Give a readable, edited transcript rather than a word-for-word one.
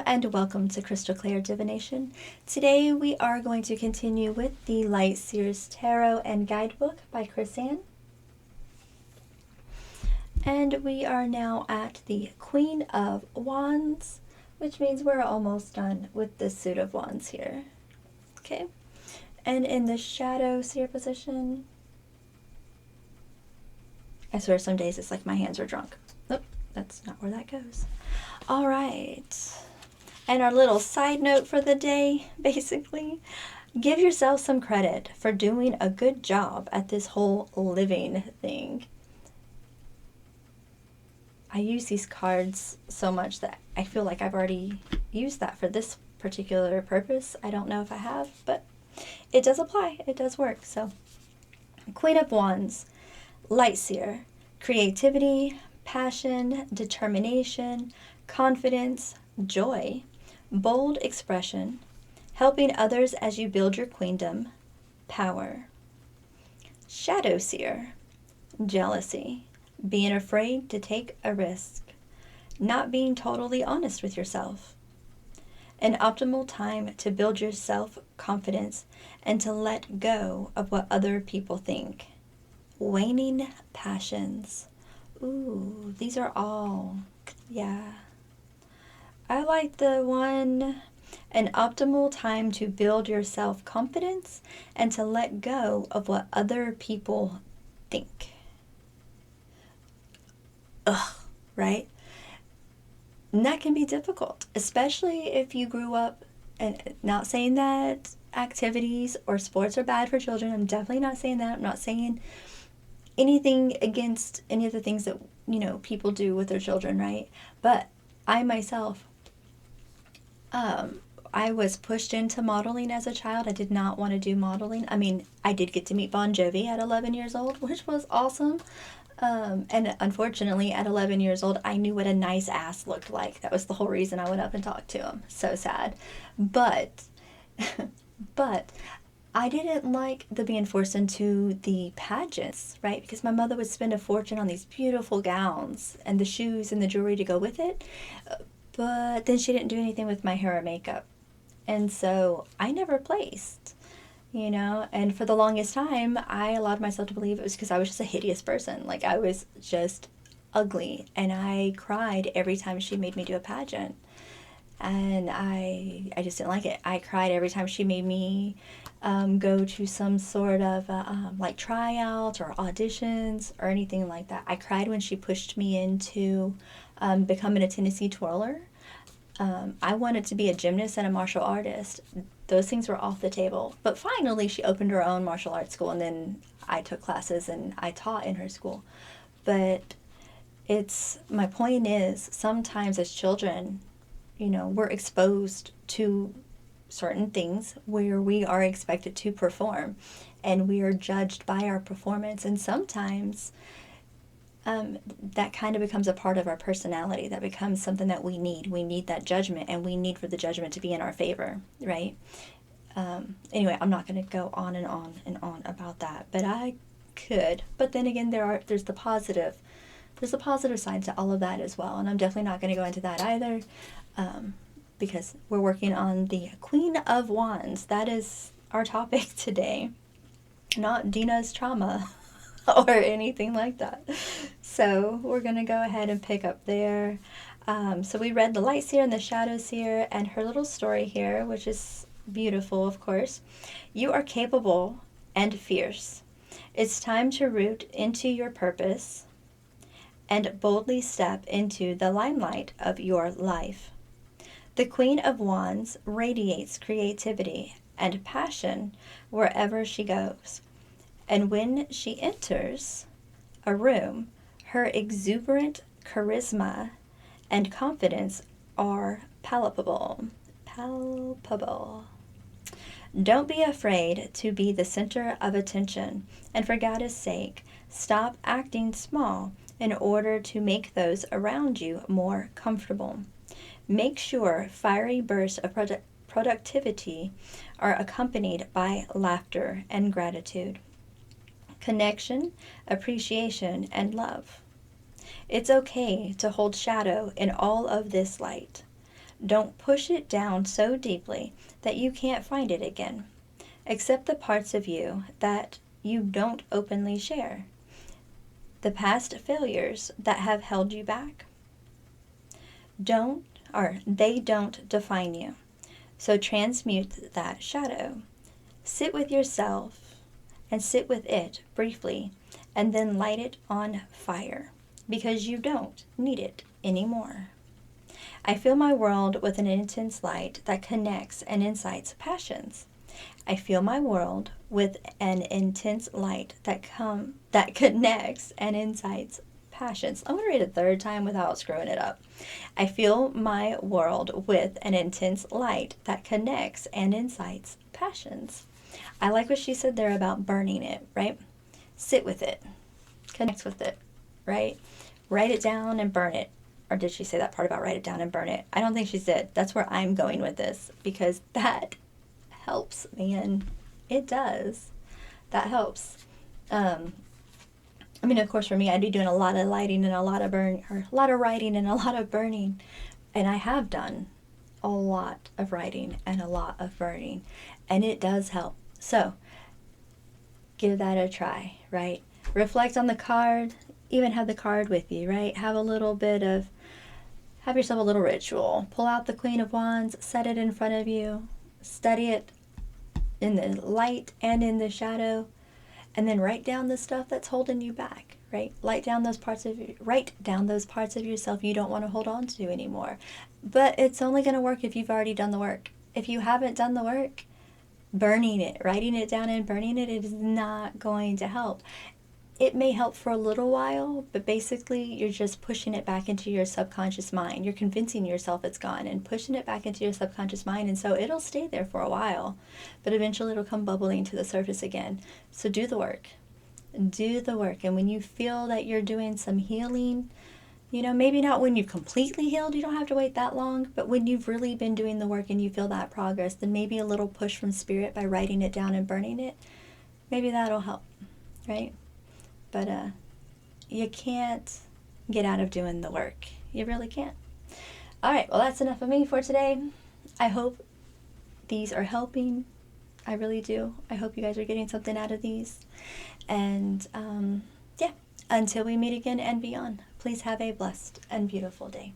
and welcome to Crystal-Clair Divination. Today we are going to continue with the Light Seer's Tarot and Guidebook by Chris-Anne. And we are now at the Queen of Wands, which means we're almost done with the Suit of Wands here. Okay, and in the Shadow Seer position, I swear some days it's like my hands are drunk. Nope, that's not where that goes. All right. And our little side note for the day, basically, give yourself some credit for doing a good job at this whole living thing. I use these cards so much that I feel like I've already used that for this particular purpose. I don't know if I have, but it does apply. It does work. So, Queen of Wands, Light Seer, creativity, passion, determination, confidence, joy, bold expression, helping others as you build your queendom, power. Shadow Seer, jealousy, being afraid to take a risk, not being totally honest with yourself. An optimal time to build your self-confidence and to let go of what other people think. Waning passions. Ooh, these are all, yeah. I like the one, an optimal time to build your self-confidence and to let go of what other people think. Ugh, right? And that can be difficult, especially if you grew up, and not saying that activities or sports are bad for children. I'm definitely not saying that. I'm not saying anything against any of the things that, people do with their children, right? But I myself, I was pushed into modeling as a child. I did not want to do modeling. I mean, I did get to meet Bon Jovi at 11 years old, which was awesome. And unfortunately, at 11 years old, I knew what a nice ass looked like. That was the whole reason I went up and talked to him. So sad. But I didn't like the being forced into the pageants, right? Because my mother would spend a fortune on these beautiful gowns and the shoes and the jewelry to go with it. But then she didn't do anything with my hair or makeup. And so I never placed, and for the longest time, I allowed myself to believe it was because I was just a hideous person. Like, I was just ugly, and I cried every time she made me do a pageant. And I just didn't like it. I cried every time she made me go to some sort of like tryout or auditions or anything like that. I cried when she pushed me into becoming a Tennessee twirler. I wanted to be a gymnast and a martial artist. Those things were off the table. But finally, she opened her own martial arts school, and then I took classes and I taught in her school. But my point is, sometimes as children, we're exposed to certain things where we are expected to perform, and we are judged by our performance. And sometimes that kind of becomes a part of our personality. That becomes something that we need. We need that judgment, and we need for the judgment to be in our favor, right? Anyway, I'm not going to go on and on and on about that, but I could. But then again, there's the positive. There's a positive side to all of that as well, and I'm definitely not going to go into that either, because we're working on the Queen of Wands. That is our topic today, not Dina's trauma or anything like that. So we're going to go ahead and pick up there. So we read the Light Seer and the Shadow Seer and her little story here, which is beautiful, of course. You are capable and fierce. It's time to root into your purpose and boldly step into the limelight of your life. The Queen of Wands radiates creativity and passion wherever she goes. And when she enters a room, her exuberant charisma and confidence are palpable. Don't be afraid to be the center of attention, and for God's sake, stop acting small in order to make those around you more comfortable. Make sure fiery bursts of productivity are accompanied by laughter and gratitude, connection, appreciation, and love. It's okay to hold shadow in all of this light. Don't push it down so deeply that you can't find it again. Accept the parts of you that you don't openly share, the past failures that have held you back. They don't define you. So transmute that shadow. Sit with yourself and sit with it briefly, and then light it on fire, because you don't need it anymore. I fill my world with an intense light that connects and incites passions. I fill my world with an intense light that connects and incites passions. I'm going to read it a third time without screwing it up. I fill my world with an intense light that connects and incites passions. I like what she said there about burning it, right? Sit with it, connect with it, right? Write it down and burn it. Or did she say that part about write it down and burn it? I don't think she did. That's where I'm going with this, because that helps, man. It does. That helps. I mean, of course, for me, I'd be doing a lot of lighting and a lot of a lot of writing and a lot of burning. And I have done a lot of writing and a lot of burning, and it does help. So give that a try, right? Reflect on the card, even have the card with you, right? Have yourself a little ritual. Pull out the Queen of Wands, set it in front of you, study it in the light and in the shadow, and then write down the stuff that's holding you back, right? Write down those parts of yourself you don't want to hold on to anymore. But it's only going to work if you've already done the work. If you haven't done the work, burning it, writing it down and burning it is not going to help. It may help for a little while, but basically you're just pushing it back into your subconscious mind. You're convincing yourself it's gone and pushing it back into your subconscious mind, and so it'll stay there for a while, but eventually it'll come bubbling to the surface again. So do the work. Do the work. And when you feel that you're doing some healing, maybe not when you've completely healed, you don't have to wait that long, but when you've really been doing the work and you feel that progress, then maybe a little push from spirit by writing it down and burning it, maybe that'll help, right? But you can't get out of doing the work. You really can't. All right, well, that's enough of me for today. I hope these are helping. I really do. I hope you guys are getting something out of these. And yeah, until we meet again and beyond, please have a blessed and beautiful day.